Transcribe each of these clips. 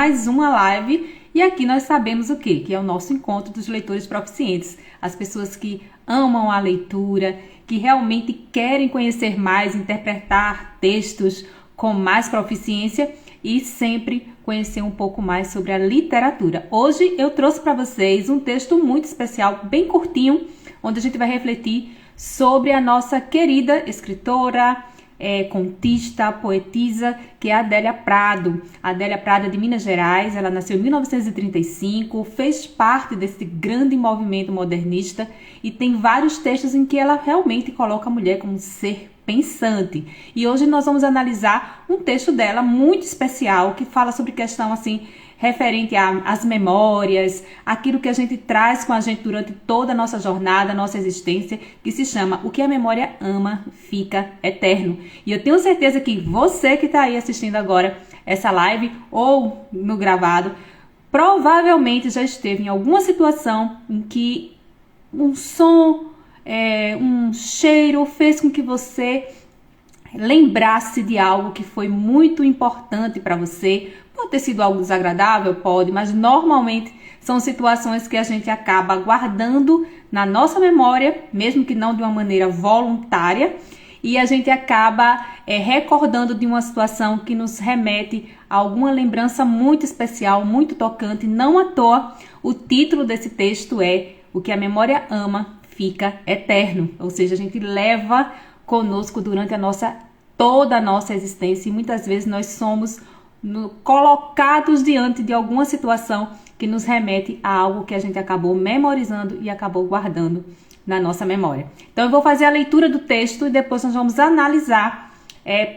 mais uma live e aqui nós sabemos o quê? Que é o nosso encontro dos leitores proficientes, as pessoas que amam a leitura, que realmente querem conhecer mais, interpretar textos com mais proficiência e sempre conhecer um pouco mais sobre a literatura. Hoje eu trouxe para vocês um texto muito especial, bem curtinho, onde a gente vai refletir sobre a nossa querida escritora, contista, poetisa, que é a Adélia Prado. A Adélia Prado é de Minas Gerais, ela nasceu em 1935, fez parte desse grande movimento modernista e tem vários textos em que ela realmente coloca a mulher como um ser pensante. E hoje nós vamos analisar um texto dela muito especial, que fala sobre questão assim, referente às memórias, aquilo que a gente traz com a gente durante toda a nossa jornada, nossa existência, que se chama O que a Memória Ama Fica Eterno. E eu tenho certeza que você que está aí assistindo agora essa live ou no gravado, provavelmente já esteve em alguma situação em que um som, um cheiro fez com que você lembrasse de algo que foi muito importante para você. Pode ter sido algo desagradável? Pode, mas normalmente são situações que a gente acaba guardando na nossa memória, mesmo que não de uma maneira voluntária, e a gente acaba recordando de uma situação que nos remete a alguma lembrança muito especial, muito tocante. Não à toa, o título desse texto é O que a Memória Ama Fica Eterno, ou seja, a gente leva conosco durante toda a nossa existência, e muitas vezes nós somos colocados diante de alguma situação que nos remete a algo que a gente acabou memorizando e acabou guardando na nossa memória. Então eu vou fazer a leitura do texto e depois nós vamos analisar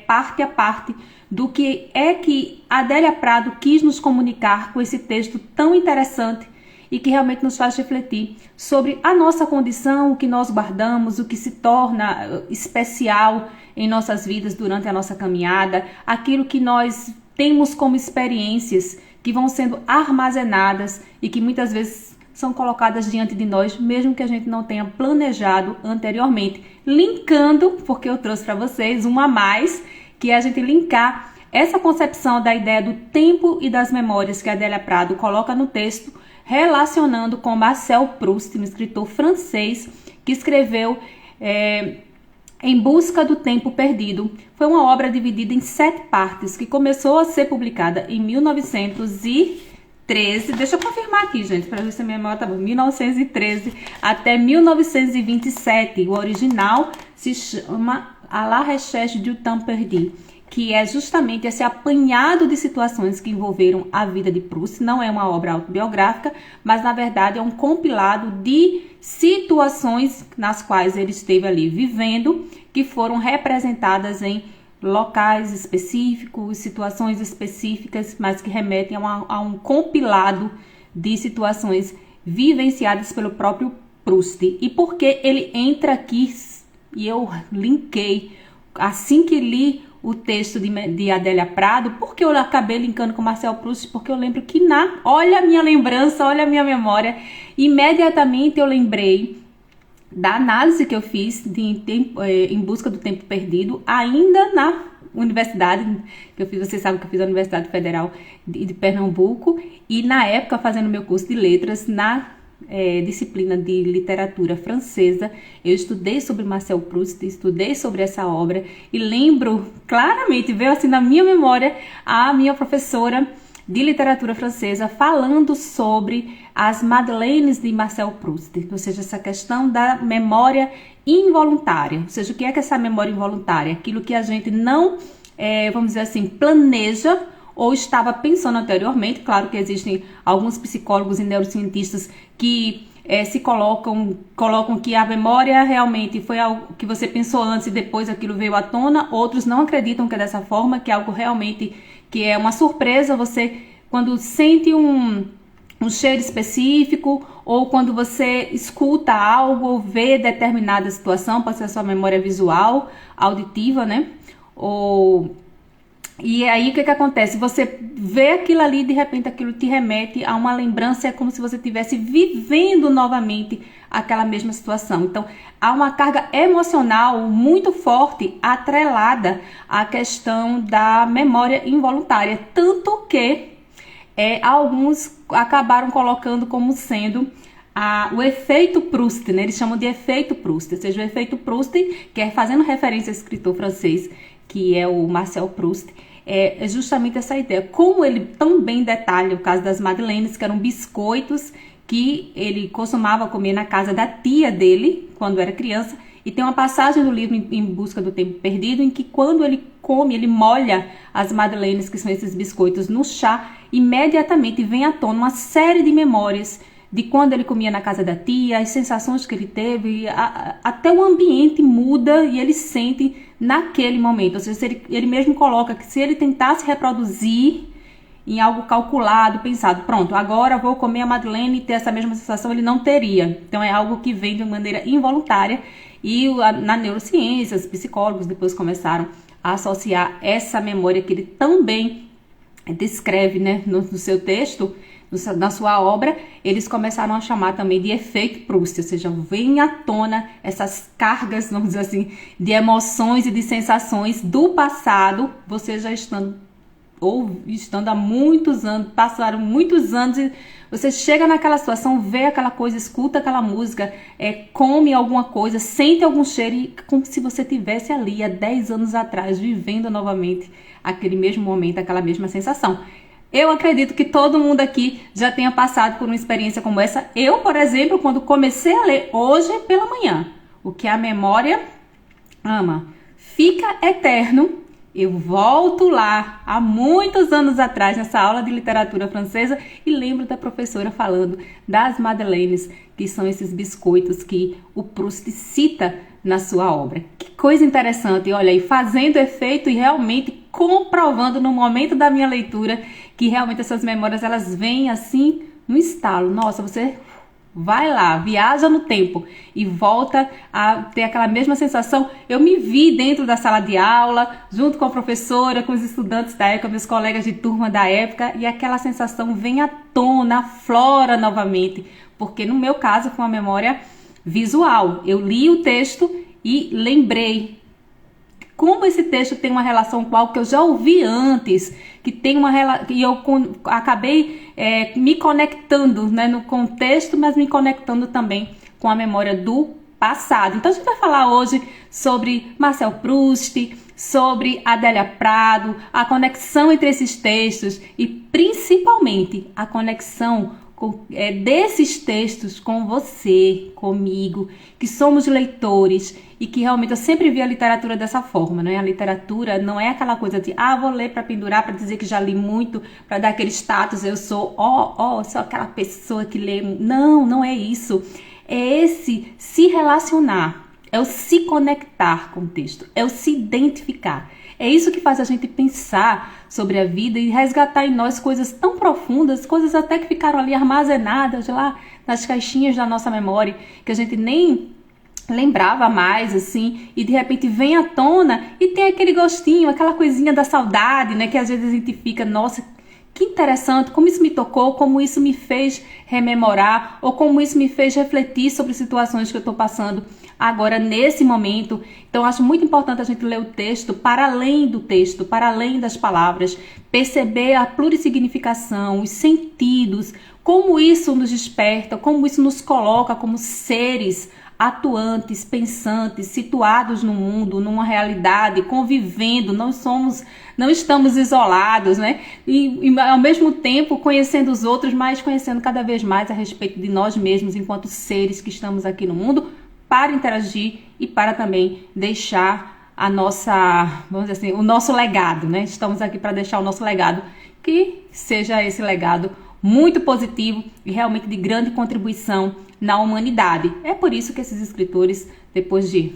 parte a parte do que é que a Adélia Prado quis nos comunicar com esse texto tão interessante e que realmente nos faz refletir sobre a nossa condição, o que nós guardamos, o que se torna especial em nossas vidas durante a nossa caminhada, aquilo que nós temos como experiências que vão sendo armazenadas e que muitas vezes são colocadas diante de nós, mesmo que a gente não tenha planejado anteriormente. Linkando, porque eu trouxe para vocês uma a mais, que é a gente linkar essa concepção da ideia do tempo e das memórias que a Adélia Prado coloca no texto, relacionando com Marcel Proust, um escritor francês que escreveu Em Busca do Tempo Perdido. Foi uma obra dividida em 7 partes, que começou a ser publicada em 1913. Deixa eu confirmar aqui, gente, para ver se a minha memória tá boa. 1913 até 1927. O original se chama À la recherche du temps perdu, que é justamente esse apanhado de situações que envolveram a vida de Proust. Não é uma obra autobiográfica, mas na verdade é um compilado de situações nas quais ele esteve ali vivendo, que foram representadas em locais específicos, situações específicas, mas que remetem a um compilado de situações vivenciadas pelo próprio Proust. E por que ele entra aqui, e eu linkei assim que li o texto de Adélia Prado, porque eu acabei linkando com Marcel Proust, porque eu lembro que olha a minha lembrança, olha a minha memória, imediatamente eu lembrei da análise que eu fiz Em Busca do Tempo Perdido, ainda na universidade, que eu fiz, vocês sabem que eu fiz a Universidade Federal de Pernambuco, e na época fazendo meu curso de letras, na disciplina de literatura francesa, eu estudei sobre Marcel Proust, estudei sobre essa obra e lembro claramente, veio assim na minha memória a minha professora de literatura francesa falando sobre as Madeleines de Marcel Proust, ou seja, essa questão da memória involuntária. Ou seja, o que é essa memória involuntária? Aquilo que a gente não, vamos dizer assim, planeja ou estava pensando anteriormente. Claro que existem alguns psicólogos e neurocientistas que se colocam que a memória realmente foi algo que você pensou antes e depois aquilo veio à tona. Outros não acreditam que é dessa forma, que é algo realmente que é uma surpresa. Você, quando sente um cheiro específico, ou quando você escuta algo ou vê determinada situação, pode ser a sua memória visual, auditiva, né? E aí o que acontece? Você vê aquilo ali, de repente aquilo te remete a uma lembrança, é como se você estivesse vivendo novamente aquela mesma situação. Então há uma carga emocional muito forte atrelada à questão da memória involuntária, tanto que alguns acabaram colocando como sendo o efeito Proust, né? Eles chamam de efeito Proust, ou seja, o efeito Proust, que é fazendo referência ao escritor francês, que é o Marcel Proust, é justamente essa ideia. Como ele tão bem detalha o caso das madeleines, que eram biscoitos que ele costumava comer na casa da tia dele, quando era criança, e tem uma passagem no livro Em Busca do Tempo Perdido, em que quando ele come, ele molha as madeleines, que são esses biscoitos, no chá, imediatamente vem à tona uma série de memórias de quando ele comia na casa da tia, as sensações que ele teve, até o ambiente muda e ele sente naquele momento. Ou seja, ele mesmo coloca que se ele tentasse reproduzir em algo calculado, pensado, pronto, agora vou comer a madeleine e ter essa mesma sensação, ele não teria. Então é algo que vem de maneira involuntária. E na neurociência, os psicólogos depois começaram a associar essa memória que ele tão bem descreve, né, no seu texto, na sua obra, eles começaram a chamar também de efeito Proust, ou seja, vem à tona essas cargas, vamos dizer assim, de emoções e de sensações do passado, você já estando há muitos anos, passaram muitos anos e você chega naquela situação, vê aquela coisa, escuta aquela música, come alguma coisa, sente algum cheiro, e como se você estivesse ali há 10 anos atrás, vivendo novamente aquele mesmo momento, aquela mesma sensação. Eu acredito que todo mundo aqui já tenha passado por uma experiência como essa. Eu, por exemplo, quando comecei a ler hoje pela manhã, O que a Memória Ama, fica eterno. Eu volto lá, há muitos anos atrás, nessa aula de literatura francesa, e lembro da professora falando das madeleines, que são esses biscoitos que o Proust cita na sua obra. Que coisa interessante, olha aí, fazendo efeito e realmente comprovando no momento da minha leitura que realmente essas memórias, elas vêm assim, no estalo. Nossa, você vai lá, viaja no tempo e volta a ter aquela mesma sensação. Eu me vi dentro da sala de aula, junto com a professora, com os estudantes da época, meus colegas de turma da época, e aquela sensação vem à tona, aflora novamente, porque no meu caso foi uma memória visual. Eu li o texto e lembrei como esse texto tem uma relação com algo que eu já ouvi antes, que tem uma relação, e eu acabei me conectando, né, no contexto, mas me conectando também com a memória do passado. Então a gente vai falar hoje sobre Marcel Proust, sobre Adélia Prado, a conexão entre esses textos e principalmente a conexão desses textos com você, comigo, que somos leitores e que realmente eu sempre vi a literatura dessa forma, né? A literatura não é aquela coisa de vou ler para pendurar, para dizer que já li muito, para dar aquele status, eu sou sou aquela pessoa que lê. Não, não é isso. É esse se relacionar, é o se conectar com o texto, é o se identificar. É isso que faz a gente pensar sobre a vida e resgatar em nós coisas tão profundas, coisas até que ficaram ali armazenadas lá nas caixinhas da nossa memória, que a gente nem lembrava mais, assim, e de repente vem à tona e tem aquele gostinho, aquela coisinha da saudade, né, que às vezes a gente fica, nossa, que interessante, como isso me tocou, como isso me fez rememorar, ou como isso me fez refletir sobre situações que eu estou passando agora nesse momento. Então acho muito importante a gente ler o texto para além do texto, para além das palavras, perceber a plurissignificação, os sentidos, como isso nos desperta, como isso nos coloca como seres atuantes, pensantes, situados no mundo, numa realidade, convivendo, não estamos isolados, né? E ao mesmo tempo conhecendo os outros, mas conhecendo cada vez mais a respeito de nós mesmos enquanto seres que estamos aqui no mundo, para interagir e para também deixar a nossa, vamos dizer assim, o nosso legado, né? Estamos aqui para deixar o nosso legado, que seja esse legado muito positivo e realmente de grande contribuição na humanidade. É por isso que esses escritores, depois de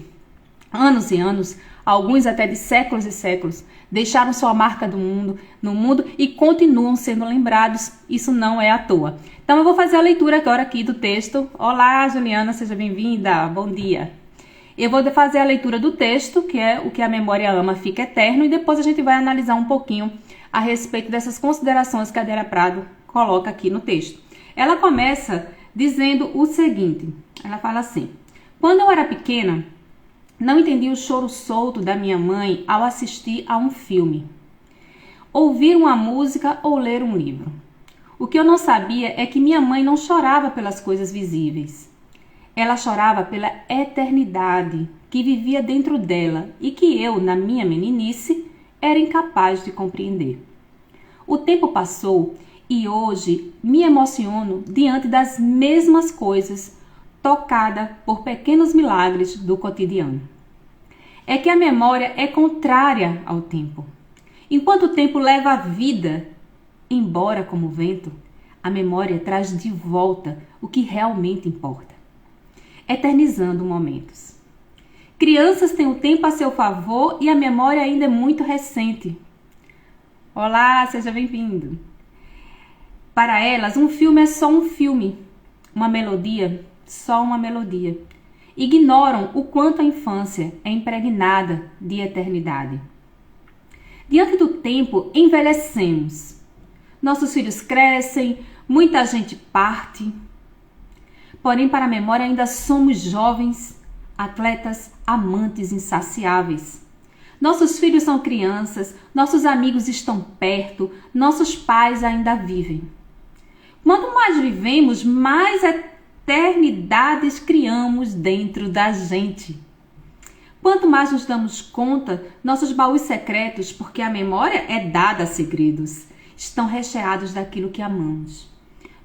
anos e anos, alguns até de séculos e séculos, deixaram sua marca no mundo e continuam sendo lembrados. Isso não é à toa. Então eu vou fazer a leitura agora aqui do texto. Olá, Juliana, seja bem-vinda. Bom dia. Eu vou fazer a leitura do texto, que é O que a Memória Ama, Fica Eterno, e depois a gente vai analisar um pouquinho a respeito dessas considerações que a Adélia Prado coloca aqui no texto. Ela começa dizendo o seguinte, ela fala assim: quando eu era pequena, não entendi o choro solto da minha mãe ao assistir a um filme, ouvir uma música ou ler um livro. O que eu não sabia é que minha mãe não chorava pelas coisas visíveis. Ela chorava pela eternidade que vivia dentro dela e que eu, na minha meninice, era incapaz de compreender. O tempo passou e hoje me emociono diante das mesmas coisas, tocada por pequenos milagres do cotidiano. É que a memória é contrária ao tempo. Enquanto o tempo leva a vida embora como vento, a memória traz de volta o que realmente importa, eternizando momentos. Crianças têm o tempo a seu favor e a memória ainda é muito recente. Olá, seja bem-vindo. Para elas, um filme é só um filme, uma melodia, só uma melodia. Ignoram o quanto a infância é impregnada de eternidade. Diante do tempo, envelhecemos. Nossos filhos crescem, muita gente parte. Porém, para a memória ainda somos jovens, atletas, amantes insaciáveis. Nossos filhos são crianças, nossos amigos estão perto, nossos pais ainda vivem. Quanto mais vivemos, mais eternidades criamos dentro da gente. Quanto mais nos damos conta, nossos baús secretos, porque a memória é dada a segredos, estão recheados daquilo que amamos,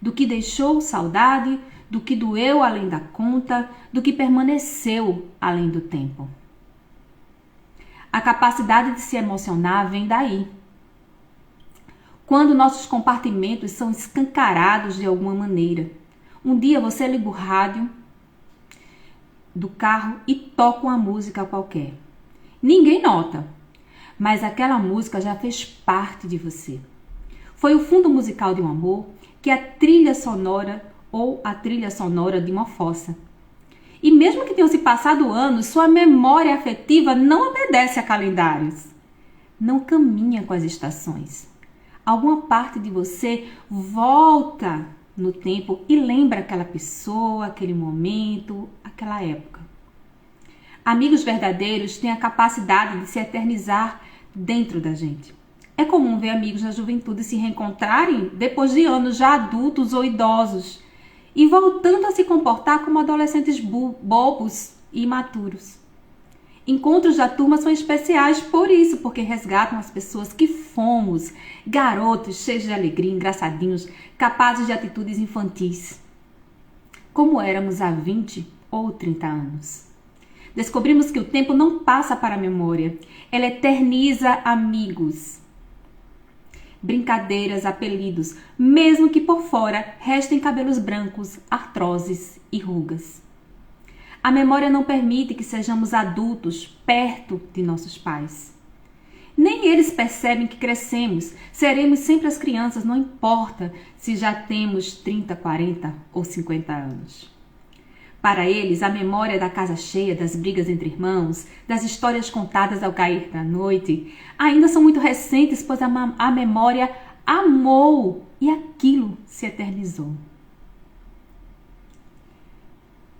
do que deixou saudade, do que doeu além da conta, do que permaneceu além do tempo. A capacidade de se emocionar vem daí. Quando nossos compartimentos são escancarados de alguma maneira. Um dia você liga o rádio do carro e toca uma música qualquer. Ninguém nota, mas aquela música já fez parte de você. Foi o fundo musical de um amor, que é a trilha sonora ou a trilha sonora de uma fossa. E mesmo que tenham se passado anos, sua memória afetiva não obedece a calendários. Não caminha com as estações. Alguma parte de você volta no tempo e lembra aquela pessoa, aquele momento, aquela época. Amigos verdadeiros têm a capacidade de se eternizar dentro da gente. É comum ver amigos da juventude se reencontrarem depois de anos já adultos ou idosos e voltando a se comportar como adolescentes bobos e imaturos. Encontros da turma são especiais por isso, porque resgatam as pessoas que fomos, garotos cheios de alegria, engraçadinhos, capazes de atitudes infantis, como éramos há 20 ou 30 anos. Descobrimos que o tempo não passa para a memória, ela eterniza amigos, brincadeiras, apelidos, mesmo que por fora restem cabelos brancos, artroses e rugas. A memória não permite que sejamos adultos perto de nossos pais. Nem eles percebem que crescemos, seremos sempre as crianças, não importa se já temos 30, 40 ou 50 anos. Para eles, a memória da casa cheia, das brigas entre irmãos, das histórias contadas ao cair da noite, ainda são muito recentes, pois a memória amou e aquilo se eternizou.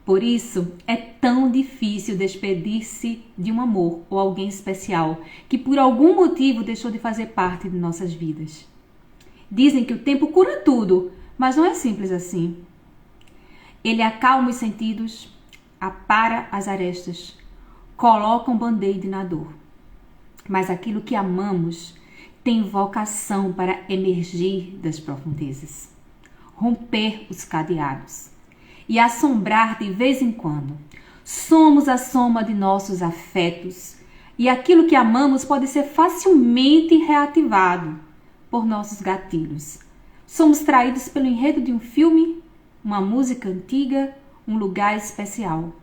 Por isso, é tão difícil despedir-se de um amor ou alguém especial que por algum motivo deixou de fazer parte de nossas vidas. Dizem que o tempo cura tudo, mas não é simples assim. Ele acalma os sentidos, apara as arestas, coloca um band-aid na dor. Mas aquilo que amamos tem vocação para emergir das profundezas, romper os cadeados e assombrar de vez em quando. Somos a soma de nossos afetos e aquilo que amamos pode ser facilmente reativado por nossos gatilhos. Somos traídos pelo enredo de um filme, uma música antiga, um lugar especial.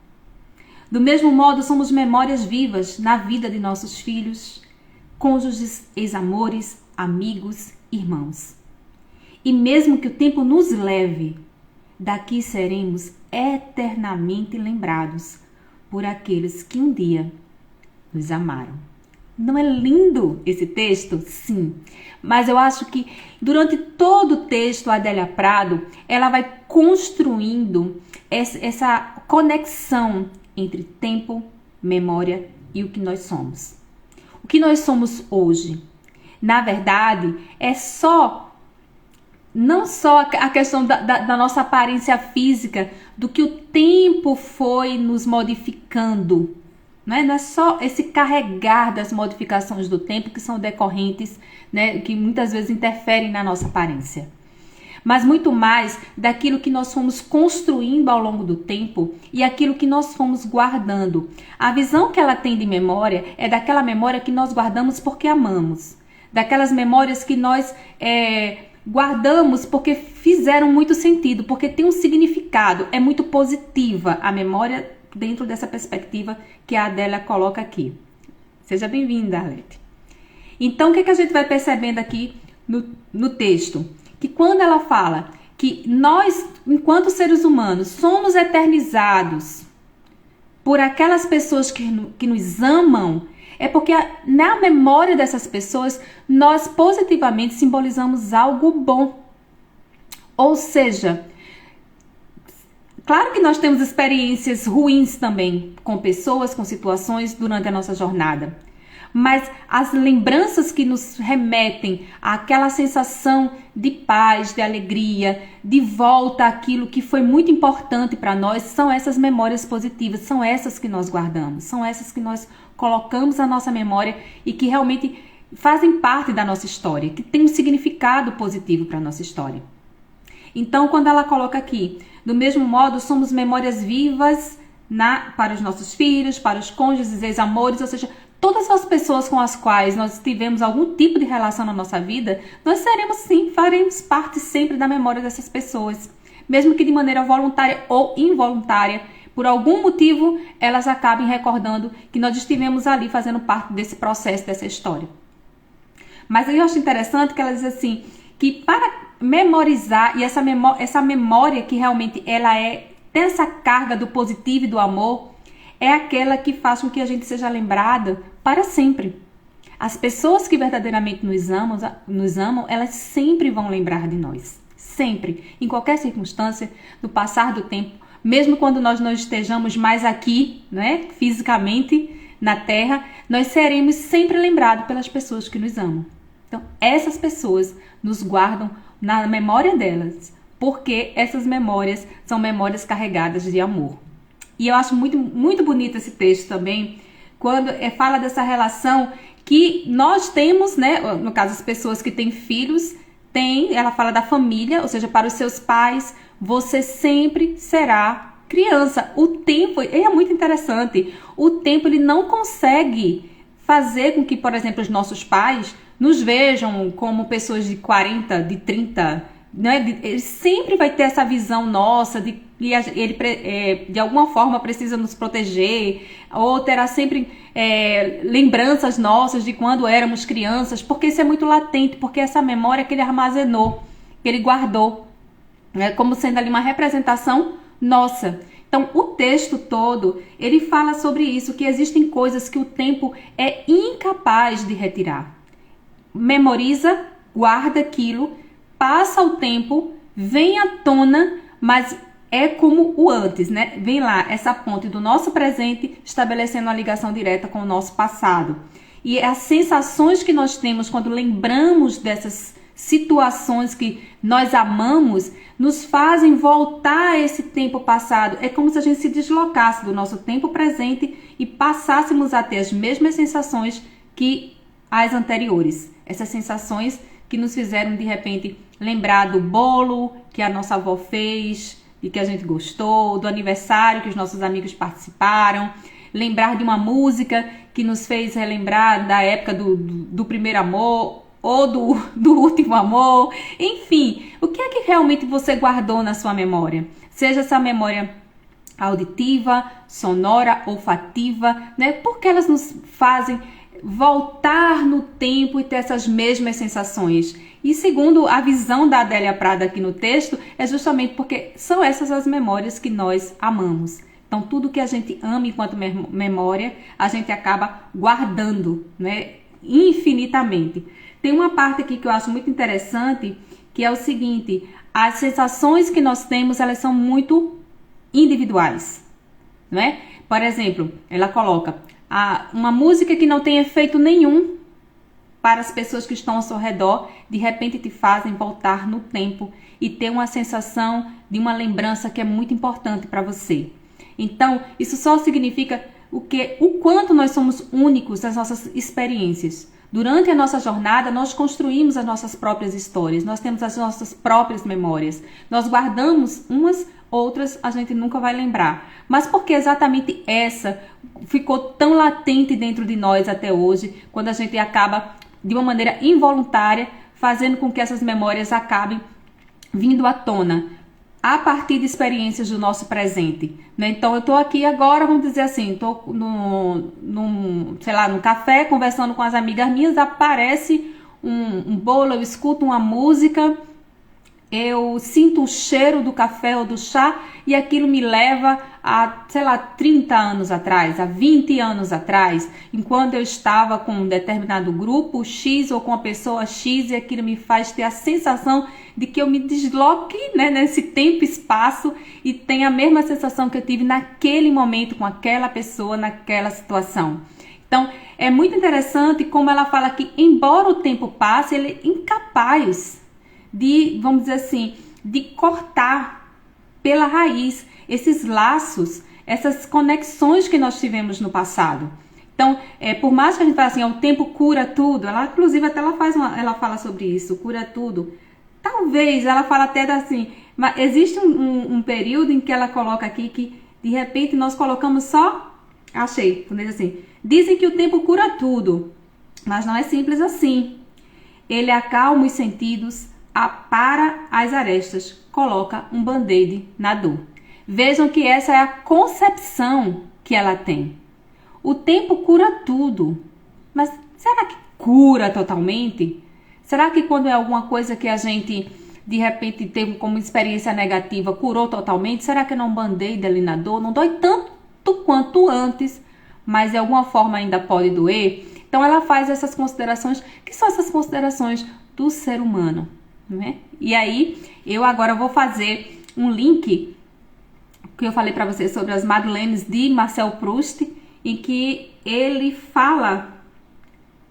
Do mesmo modo, somos memórias vivas na vida de nossos filhos, cônjuges, ex-amores, amigos, irmãos. E mesmo que o tempo nos leve, daqui seremos eternamente lembrados por aqueles que um dia nos amaram. Não é lindo esse texto? Sim. Mas eu acho que durante todo o texto, a Adélia Prado, ela vai construindo essa conexão entre tempo, memória e o que nós somos. O que nós somos hoje, na verdade, é só não só a questão da nossa aparência física, do que o tempo foi nos modificando. Não é só esse carregar das modificações do tempo que são decorrentes, né, que muitas vezes interferem na nossa aparência. Mas muito mais daquilo que nós fomos construindo ao longo do tempo e aquilo que nós fomos guardando. A visão que ela tem de memória é daquela memória que nós guardamos porque amamos. Daquelas memórias que nós guardamos porque fizeram muito sentido, porque tem um significado, é muito positiva a memória dentro dessa perspectiva que a Adélia coloca aqui. Seja bem-vinda, Arlete. Então, o que a gente vai percebendo aqui no texto? Que quando ela fala que nós, enquanto seres humanos, somos eternizados por aquelas pessoas que nos amam, é porque na memória dessas pessoas nós positivamente simbolizamos algo bom. Ou seja, claro que nós temos experiências ruins também com pessoas, com situações durante a nossa jornada. Mas as lembranças que nos remetem àquela sensação de paz, de alegria, de volta àquilo que foi muito importante para nós, são essas memórias positivas, são essas que nós guardamos, são essas que nós colocamos na nossa memória e que realmente fazem parte da nossa história, que tem um significado positivo para a nossa história. Então, quando ela coloca aqui, do mesmo modo, somos memórias vivas para os nossos filhos, para os cônjuges, ex-amores, ou seja, todas as pessoas com as quais nós tivemos algum tipo de relação na nossa vida, nós seremos sim, faremos parte sempre da memória dessas pessoas. Mesmo que de maneira voluntária ou involuntária, por algum motivo, elas acabem recordando que nós estivemos ali fazendo parte desse processo, dessa história. Mas eu acho interessante que ela diz assim, que para memorizar, e essa memória que realmente ela tem essa carga do positivo e do amor, é aquela que faz com que a gente seja lembrada para sempre. As pessoas que verdadeiramente nos amam, elas sempre vão lembrar de nós. Sempre. Em qualquer circunstância, no passar do tempo, mesmo quando nós não estejamos mais aqui, né, fisicamente na Terra, nós seremos sempre lembrados pelas pessoas que nos amam. Então, essas pessoas nos guardam na memória delas, porque essas memórias são memórias carregadas de amor. E eu acho muito, muito bonito esse texto também, quando fala dessa relação que nós temos, né? No caso, as pessoas que têm filhos, ela fala da família, ou seja, para os seus pais, você sempre será criança. O tempo, é muito interessante, o tempo ele não consegue fazer com que, por exemplo, os nossos pais nos vejam como pessoas de 40, de 30, né? Ele sempre vai ter essa visão nossa de que ele de alguma forma precisa nos proteger, ou terá sempre lembranças nossas de quando éramos crianças, porque isso é muito latente, porque essa memória que ele armazenou, que ele guardou, né, como sendo ali uma representação nossa. Então, o texto todo, ele fala sobre isso, que existem coisas que o tempo é incapaz de retirar. Memoriza, guarda aquilo, passa o tempo, vem à tona, mas é como o antes, né? Vem lá essa ponte do nosso presente estabelecendo uma ligação direta com o nosso passado. E as sensações que nós temos quando lembramos dessas situações que nós amamos, nos fazem voltar a esse tempo passado. É como se a gente se deslocasse do nosso tempo presente e passássemos a ter as mesmas sensações que as anteriores. Essas sensações que nos fizeram, de repente, lembrar do bolo que a nossa avó fez e que a gente gostou, do aniversário que os nossos amigos participaram, lembrar de uma música que nos fez relembrar da época do primeiro amor ou do último amor. Enfim, o que é que realmente você guardou na sua memória? Seja essa memória auditiva, sonora, olfativa, né? Porque elas nos fazem voltar no tempo e ter essas mesmas sensações. E segundo a visão da Adélia Prado aqui no texto, é justamente porque são essas as memórias que nós amamos. Então, tudo que a gente ama enquanto memória, a gente acaba guardando, né, infinitamente. Tem uma parte aqui que eu acho muito interessante, que é o seguinte: as sensações que nós temos, elas são muito individuais, né? Por exemplo, ela coloca uma música que não tem efeito nenhum para as pessoas que estão ao seu redor, de repente te fazem voltar no tempo e ter uma sensação de uma lembrança que é muito importante para você. Então, isso só significa o quanto nós somos únicos nas nossas experiências. Durante a nossa jornada, nós construímos as nossas próprias histórias, nós temos as nossas próprias memórias, nós guardamos umas, outras a gente nunca vai lembrar. Mas porque exatamente essa ficou tão latente dentro de nós até hoje, quando a gente acaba, de uma maneira involuntária, fazendo com que essas memórias acabem vindo à tona, a partir de experiências do nosso presente, né? Então eu tô aqui agora, vamos dizer assim, tô sei lá, no café, conversando com as amigas minhas, aparece um bolo, eu escuto uma música, eu sinto o cheiro do café ou do chá e aquilo me leva a, sei lá, 30 anos atrás, a 20 anos atrás, enquanto eu estava com um determinado grupo X ou com a pessoa X, e aquilo me faz ter a sensação de que eu me desloque, né, nesse tempo e espaço e tenha a mesma sensação que eu tive naquele momento com aquela pessoa, naquela situação. Então, é muito interessante como ela fala que, embora o tempo passe, ele é incapaz de, vamos dizer assim, de cortar pela raiz esses laços, essas conexões que nós tivemos no passado. Então, por mais que a gente fale assim, o tempo cura tudo, ela inclusive até ela fala sobre isso, cura tudo. Talvez, ela fala até assim, mas existe um período em que ela coloca aqui que de repente nós colocamos só, achei, assim, dizem que o tempo cura tudo, mas não é simples assim. Ele acalma os sentidos, apara as arestas, coloca um band-aid na dor. Vejam que essa é a concepção que ela tem. O tempo cura tudo, mas será que cura totalmente? Será que quando é alguma coisa que a gente de repente teve como experiência negativa, curou totalmente? Será que não é um band-aid ali na dor? Não dói tanto quanto antes, mas de alguma forma ainda pode doer? Então ela faz essas considerações, que são essas considerações do ser humano, né? E aí eu agora vou fazer um link que eu falei para vocês sobre as Madeleines de Marcel Proust, em que ele fala,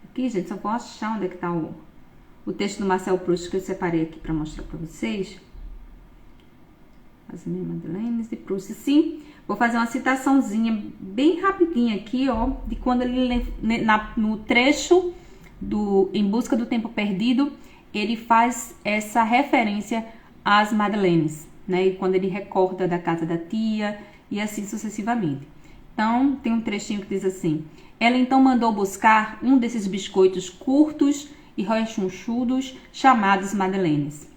aqui gente, só vou achar onde é que tá o texto do Marcel Proust que eu separei aqui para mostrar para vocês. As Madeleines de Proust, sim. Vou fazer uma citaçãozinha bem rapidinha aqui, ó, de quando ele, no trecho do Em Busca do Tempo Perdido, ele faz essa referência às Madeleines, né? E quando ele recorda da casa da tia e assim sucessivamente. Então, tem um trechinho que diz assim: ela então mandou buscar um desses biscoitos curtos e rechonchudos chamados Madeleines,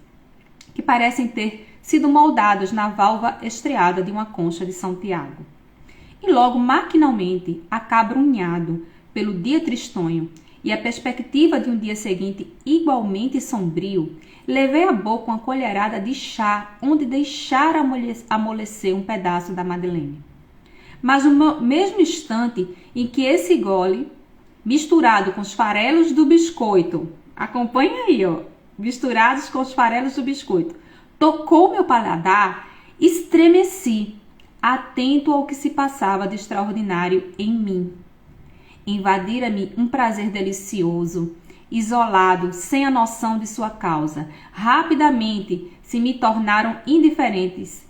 que parecem ter sido moldados na válvula estriada de uma concha de São Tiago. E logo, maquinalmente, acabrunhado pelo dia tristonho e a perspectiva de um dia seguinte igualmente sombrio, levei à boca uma colherada de chá onde deixara amolecer um pedaço da Madeleine. Mas no mesmo instante em que esse gole, misturado com os farelos do biscoito, acompanha aí, ó, misturados com os farelos do biscoito, tocou meu paladar, estremeci, atento ao que se passava de extraordinário em mim. Invadira-me um prazer delicioso, isolado, sem a noção de sua causa. Rapidamente se me tornaram indiferentes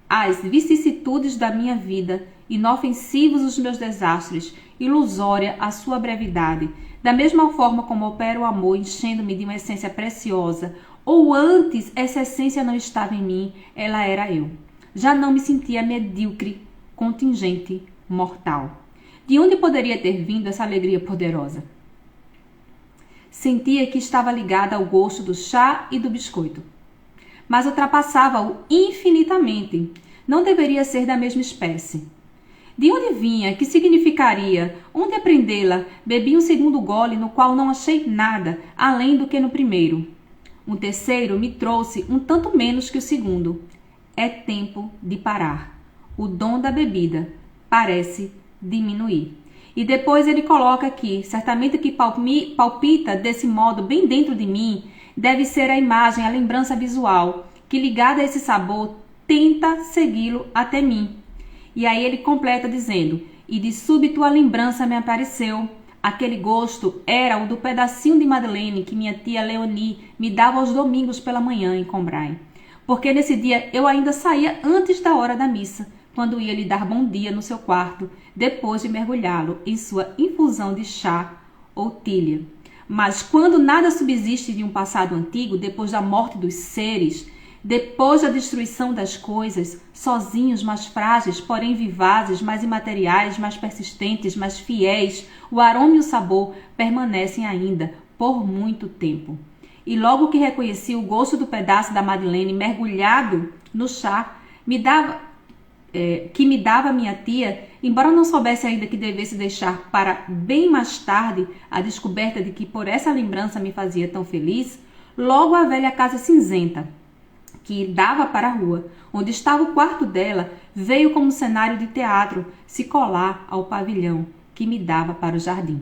as vicissitudes da minha vida, inofensivos os meus desastres, ilusória a sua brevidade. Da mesma forma como opera o amor, enchendo-me de uma essência preciosa, ou antes essa essência não estava em mim, ela era eu. Já não me sentia medíocre, contingente, mortal. De onde poderia ter vindo essa alegria poderosa? Sentia que estava ligada ao gosto do chá e do biscoito, mas ultrapassava-o infinitamente. Não deveria ser da mesma espécie. De onde vinha? Que significaria? Onde aprendê-la? Bebi um segundo gole no qual não achei nada, além do que no primeiro. Um terceiro me trouxe um tanto menos que o segundo. É tempo de parar. O dom da bebida parece diminuir. E depois ele coloca aqui, certamente o que palpita desse modo bem dentro de mim, deve ser a imagem, a lembrança visual, que ligada a esse sabor, tenta segui-lo até mim. E aí ele completa dizendo: e de súbito a lembrança me apareceu, Aquele gosto era o do pedacinho de madeleine que minha tia Leonie me dava aos domingos pela manhã em Combray. Porque nesse dia eu ainda saía antes da hora da missa, quando ia lhe dar bom dia no seu quarto, depois de mergulhá-lo em sua infusão de chá ou tilha. Mas quando nada subsiste de um passado antigo, depois da morte dos seres, depois da destruição das coisas, sozinhos, mais frágeis, porém vivazes, mais imateriais, mais persistentes, mais fiéis, o aroma e o sabor permanecem ainda por muito tempo. E logo que reconheci o gosto do pedaço da madeleine mergulhado no chá, que me dava minha tia, embora não soubesse ainda que devesse deixar para bem mais tarde a descoberta de que por essa lembrança me fazia tão feliz, logo a velha casa cinzenta, que dava para a rua, onde estava o quarto dela, veio como cenário de teatro se colar ao pavilhão que me dava para o jardim.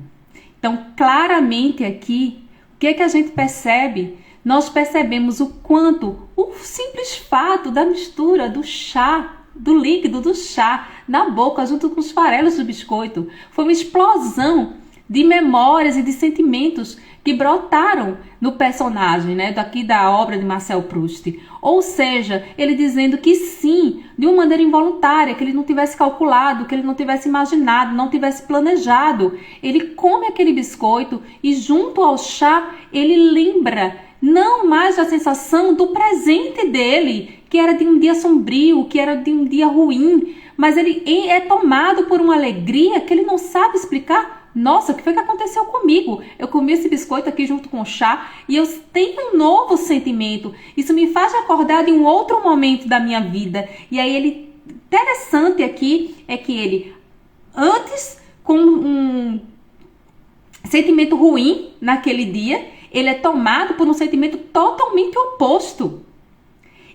Então, claramente aqui, o que a gente percebe? Nós percebemos o quanto o simples fato da mistura do chá, do líquido do chá na boca junto com os farelos do biscoito foi uma explosão de memórias e de sentimentos que brotaram no personagem, né, daqui da obra de Marcel Proust. Ou seja, ele dizendo que sim, de uma maneira involuntária, que ele não tivesse calculado, que ele não tivesse imaginado, não tivesse planejado. Ele come aquele biscoito e junto ao chá ele lembra não mais da sensação do presente dele, que era de um dia sombrio, que era de um dia ruim, mas ele é tomado por uma alegria que ele não sabe explicar. Nossa, o que foi que aconteceu comigo? Eu comi esse biscoito aqui junto com o chá e eu tenho um novo sentimento. Isso me faz acordar de um outro momento da minha vida. E aí interessante aqui é que ele, antes com um sentimento ruim naquele dia, ele é tomado por um sentimento totalmente oposto.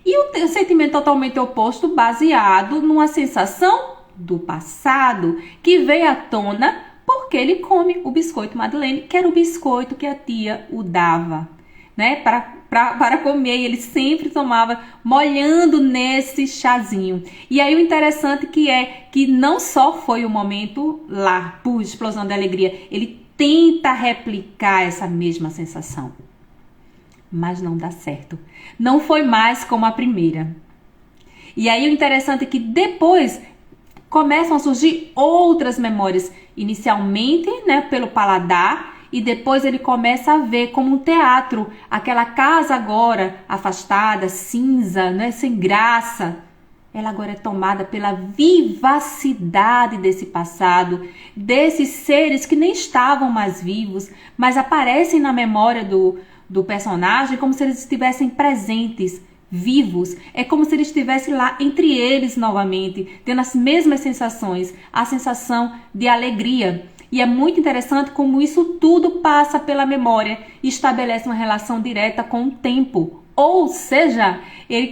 E o sentimento totalmente oposto baseado numa sensação do passado que veio à tona porque ele come o biscoito Madeleine, que era o biscoito que a tia o dava, né, para comer. Ele sempre tomava molhando nesse chazinho. E aí o interessante que é que não só foi o momento lá, por explosão de alegria, ele tenta replicar essa mesma sensação, mas não dá certo. Não foi mais como a primeira. E aí o interessante é que depois começam a surgir outras memórias, inicialmente, né, pelo paladar, e depois ele começa a ver como um teatro, aquela casa agora afastada, cinza, né, sem graça. Ela agora é tomada pela vivacidade desse passado, desses seres que nem estavam mais vivos, mas aparecem na memória do personagem como se eles estivessem presentes, vivos. É como se ele estivesse lá entre eles novamente, tendo as mesmas sensações, a sensação de alegria. E é muito interessante como isso tudo passa pela memória e estabelece uma relação direta com o tempo. Ou seja, ele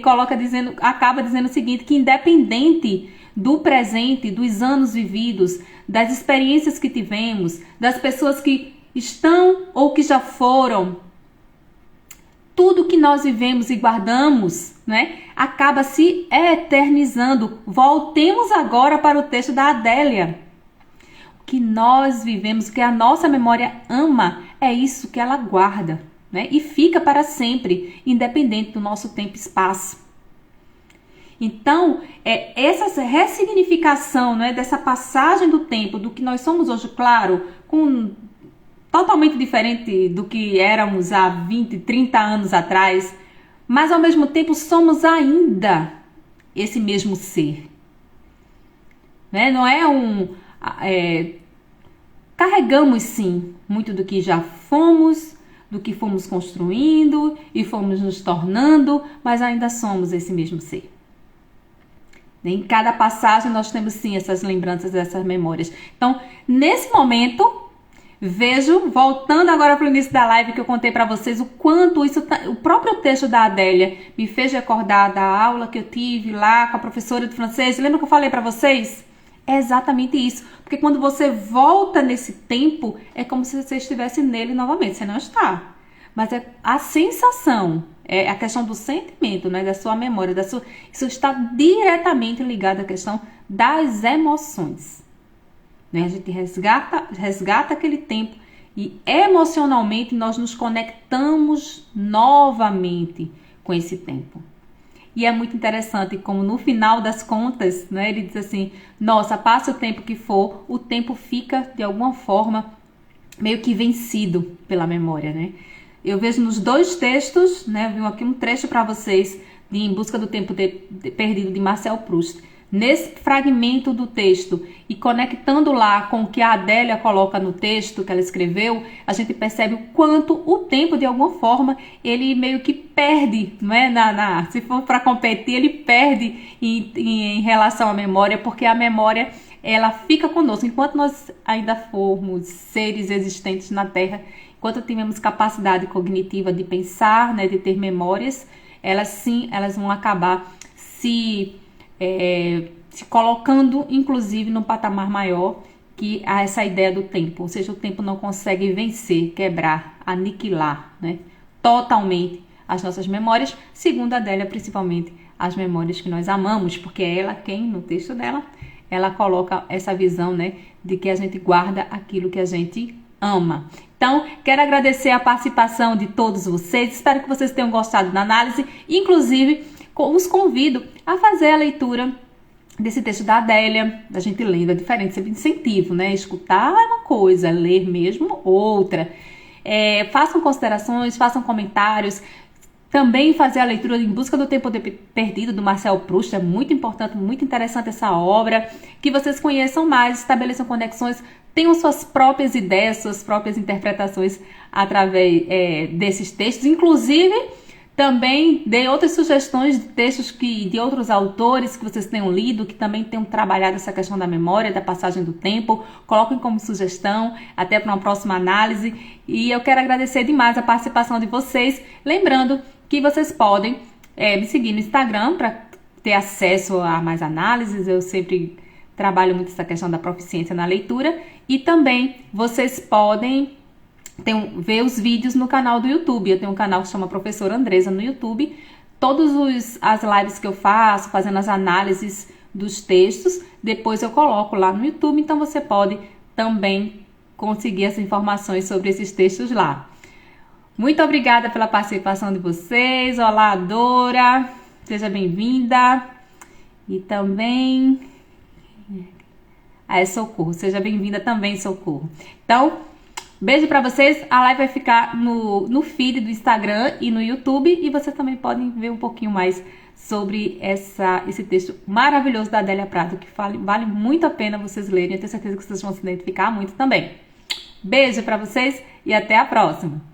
acaba dizendo o seguinte, que independente do presente, dos anos vividos, das experiências que tivemos, das pessoas que estão ou que já foram, tudo que nós vivemos e guardamos, né, acaba se eternizando. Voltemos agora para o texto da Adélia. O que nós vivemos, o que a nossa memória ama, é isso que ela guarda, né, e fica para sempre, independente do nosso tempo e espaço. Então, essa ressignificação, né, dessa passagem do tempo, do que nós somos hoje, claro, totalmente diferente do que éramos há 20, 30 anos atrás, mas ao mesmo tempo somos ainda esse mesmo ser. Né? Não é carregamos sim muito do que já fomos, do que fomos construindo e fomos nos tornando, mas ainda somos esse mesmo ser. Em cada passagem nós temos sim essas lembranças, essas memórias. Então, nesse momento, voltando agora para o início da live que eu contei para vocês, o quanto isso, o próprio texto da Adélia me fez recordar da aula que eu tive lá com a professora de francês. Lembra que eu falei para vocês? É exatamente isso. Porque quando você volta nesse tempo, é como se você estivesse nele novamente. Você não está. Mas é a sensação, é a questão do sentimento, né, da sua memória, isso está diretamente ligado à questão das emoções. né? A gente resgata aquele tempo e emocionalmente nós nos conectamos novamente com esse tempo. E é muito interessante como no final das contas, né, ele diz assim, nossa, passa o tempo que for, o tempo fica de alguma forma meio que vencido pela memória, né? Eu vejo nos dois textos, né, vi aqui um trecho para vocês de Em Busca do Tempo Perdido de Marcel Proust. Nesse fragmento do texto e conectando lá com o que a Adélia coloca no texto que ela escreveu, a gente percebe o quanto o tempo, de alguma forma, ele meio que perde, não é? Se for para competir, ele perde em relação à memória, porque a memória ela fica conosco. Enquanto nós ainda formos seres existentes na Terra, enquanto tivermos capacidade cognitiva de pensar, né, de ter memórias, elas vão acabar se colocando, inclusive, no patamar maior que essa ideia do tempo. Ou seja, o tempo não consegue vencer, quebrar, aniquilar, né, totalmente as nossas memórias, segundo a Adélia, principalmente as memórias que nós amamos, porque é ela quem, no texto dela, ela coloca essa visão, né, de que a gente guarda aquilo que a gente ama. Então, quero agradecer a participação de todos vocês, espero que vocês tenham gostado da análise, inclusive os convido a fazer a leitura desse texto da Adélia, da gente lendo, é diferente, sempre incentivo, né? Escutar é uma coisa, ler mesmo outra. Façam considerações, façam comentários, também fazer a leitura Em Busca do Tempo Perdido, do Marcel Proust, é muito importante, muito interessante essa obra, que vocês conheçam mais, estabeleçam conexões, tenham suas próprias ideias, suas próprias interpretações através desses textos, inclusive também dê outras sugestões de textos de outros autores que vocês tenham lido, que também tenham trabalhado essa questão da memória, da passagem do tempo. Coloquem como sugestão, até para uma próxima análise. E eu quero agradecer demais a participação de vocês. Lembrando que vocês podem me seguir no Instagram para ter acesso a mais análises. Eu sempre trabalho muito essa questão da proficiência na leitura. E também vocês podem ver os vídeos no canal do YouTube. Eu tenho um canal que se chama Professora Andresa no YouTube. Todas as lives que eu faço, fazendo as análises dos textos, depois eu coloco lá no YouTube. Então você pode também conseguir as informações sobre esses textos lá. Muito obrigada pela participação de vocês. Olá, Dora. Seja bem-vinda. E também Socorro. Seja bem-vinda também, Socorro. Então, beijo pra vocês, a live vai ficar no feed do Instagram e no YouTube, e vocês também podem ver um pouquinho mais sobre esse texto maravilhoso da Adélia Prado, que vale muito a pena vocês lerem, eu tenho certeza que vocês vão se identificar muito também. Beijo pra vocês e até a próxima!